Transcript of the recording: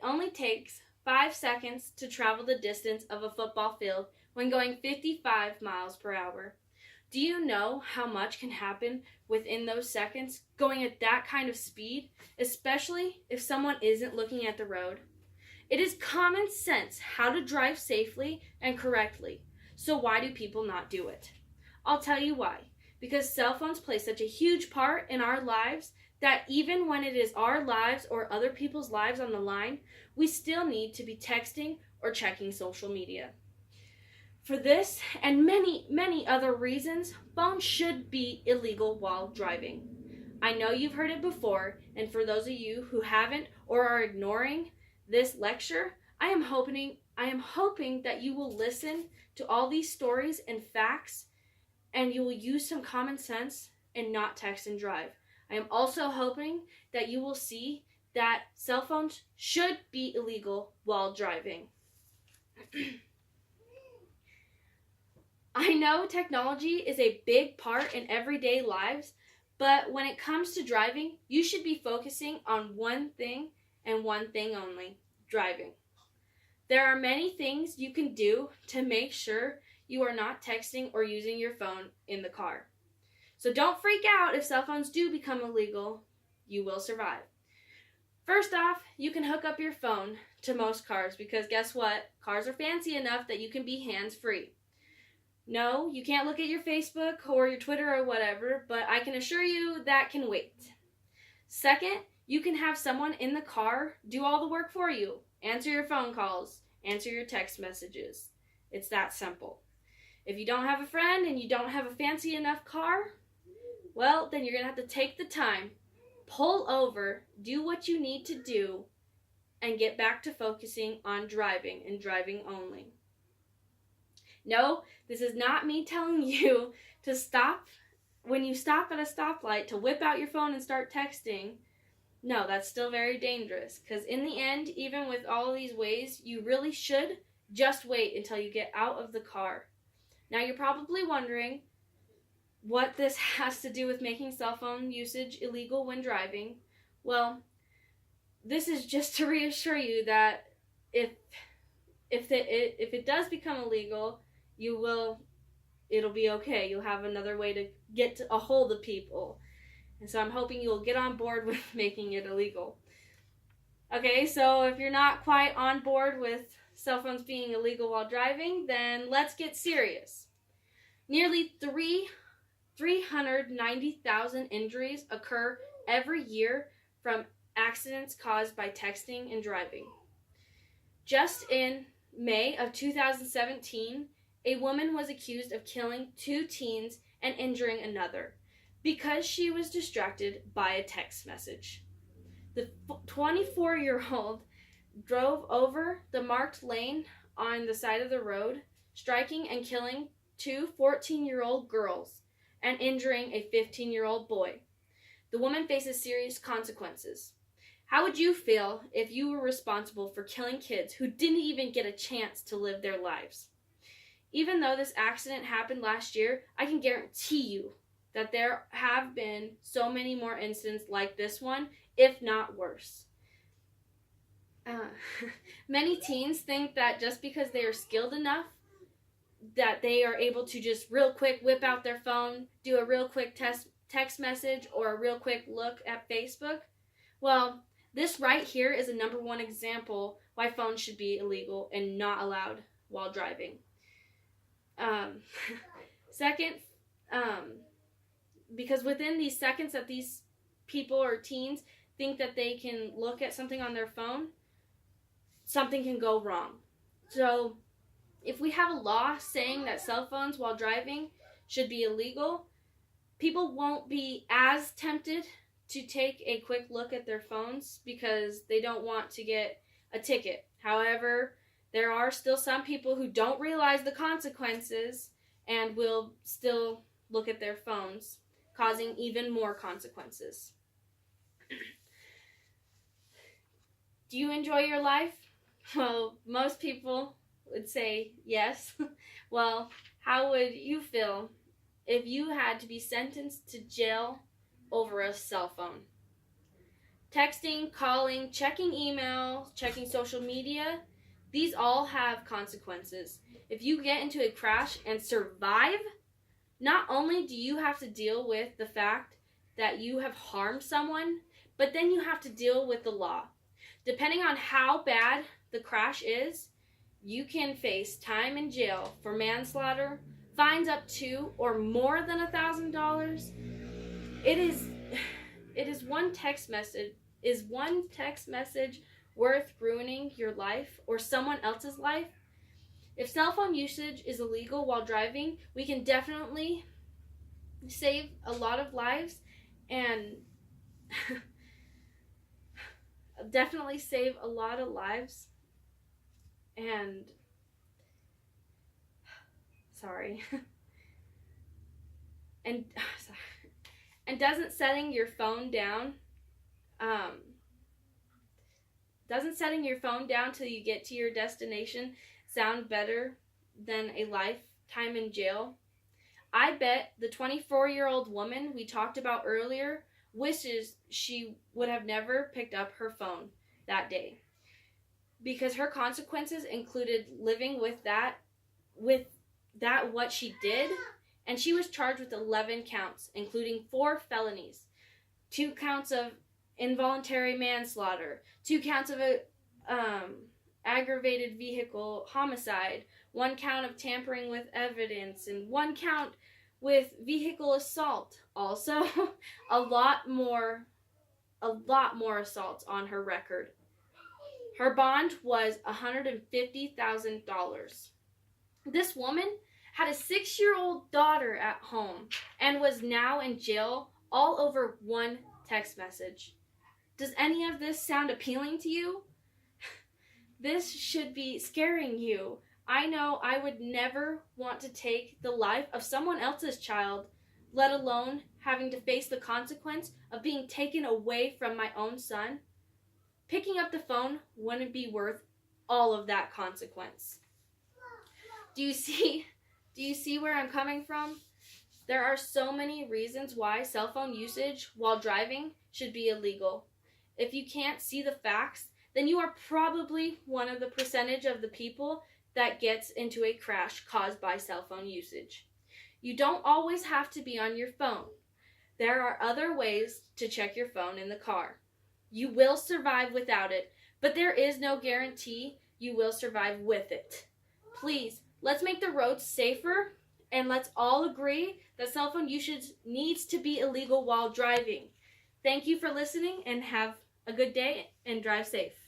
only takes 5 seconds to travel the distance of a football field when going 55 miles per hour. Do you know how much can happen within those seconds going at that kind of speed, especially if someone isn't looking at the road? It is common sense how to drive safely and correctly. So why do people not do it? I'll tell you why. Because cell phones play such a huge part in our lives that even when it is our lives or other people's lives on the line, we still need to be texting or checking social media. For this and many, many other reasons, phones should be illegal while driving. I know you've heard it before, and for those of you who haven't or are ignoring this lecture, I am hoping that you will listen to all these stories and facts and you will use some common sense and not text and drive. I am also hoping that you will see that cell phones should be illegal while driving. I know technology is a big part in everyday lives, but when it comes to driving, you should be focusing on one thing and one thing only: driving. There are many things you can do to make sure you are not texting or using your phone in the car. So don't freak out if cell phones do become illegal. You will survive. First off, you can hook up your phone to most cars because guess what? Cars are fancy enough that you can be hands-free. No, you can't look at your Facebook or your Twitter or whatever, but I can assure you that can wait. Second, you can have someone in the car do all the work for you. Answer your phone calls, answer your text messages. It's that simple. If you don't have a friend and you don't have a fancy enough car, well, then you're going to have to take the time, pull over, do what you need to do, and get back to focusing on driving and driving only. No, this is not me telling you to stop when you stop at a stoplight to whip out your phone and start texting. No, that's still very dangerous because in the end, even with all these ways, you really should just wait until you get out of the car. Now you're probably wondering what this has to do with making cell phone usage illegal when driving. Well, this is just to reassure you that if it does become illegal, it'll be okay. You'll have another way to get a hold of people. And so I'm hoping you'll get on board with making it illegal. Okay, so if you're not quite on board with cell phones being illegal while driving, then let's get serious. Nearly 390,000 injuries occur every year from accidents caused by texting and driving. Just in May of 2017, a woman was accused of killing 2 teens and injuring another because she was distracted by a text message. The 24-year-old drove over the marked lane on the side of the road, striking and killing 2 14-year-old girls and injuring a 15-year-old boy. The woman faces serious consequences. How would you feel if you were responsible for killing kids who didn't even get a chance to live their lives? Even though this accident happened last year, I can guarantee you that there have been so many more incidents like this one, if not worse. Many teens think that just because they are skilled enough, that they are able to just real quick whip out their phone, do a real quick text message, or a real quick look at Facebook. Well, this right here is a number one example why phones should be illegal and not allowed while driving. Second, because within these seconds that these people or teens think that they can look at something on their phone, something can go wrong. So if we have a law saying that cell phones while driving should be illegal, people won't be as tempted to take a quick look at their phones because they don't want to get a ticket. However, there are still some people who don't realize the consequences and will still look at their phones, causing even more consequences. Do you enjoy your life? Well, most people would say yes. Well, how would you feel if you had to be sentenced to jail over a cell phone? Texting, calling, checking email, checking social media, these all have consequences. If you get into a crash and survive, not only do you have to deal with the fact that you have harmed someone, but then you have to deal with the law. Depending on how bad the crash is, you can face time in jail for manslaughter, fines up to or more than $1,000. It is one text message. Is one text message worth ruining your life or someone else's life? If cell phone usage is illegal while driving, we can definitely save a lot of lives and definitely save a lot of lives. And sorry. and doesn't setting your phone down till you get to your destination sound better than a lifetime in jail? I bet the 24-year-old woman we talked about earlier wishes she would have never picked up her phone that day, because her consequences included living with that what she did, and she was charged with 11 counts, including 4 felonies, 2 counts of involuntary manslaughter, 2 counts of aggravated vehicle homicide, 1 count of tampering with evidence, and 1 count with vehicle assault. Also, a lot more assaults on her record. Her bond was $150,000. This woman had a 6-year-old daughter at home and was now in jail all over one text message. Does any of this sound appealing to you? This should be scaring you. I know I would never want to take the life of someone else's child, let alone having to face the consequence of being taken away from my own son. Picking up the phone wouldn't be worth all of that consequence. Do you see where I'm coming from? There are so many reasons why cell phone usage while driving should be illegal. If you can't see the facts, then you are probably one of the percentage of the people that gets into a crash caused by cell phone usage. You don't always have to be on your phone. There are other ways to check your phone in the car. You will survive without it, but there is no guarantee you will survive with it. Please, let's make the roads safer, and let's all agree that cell phone usage needs to be illegal while driving. Thank you for listening, and have a good day and drive safe.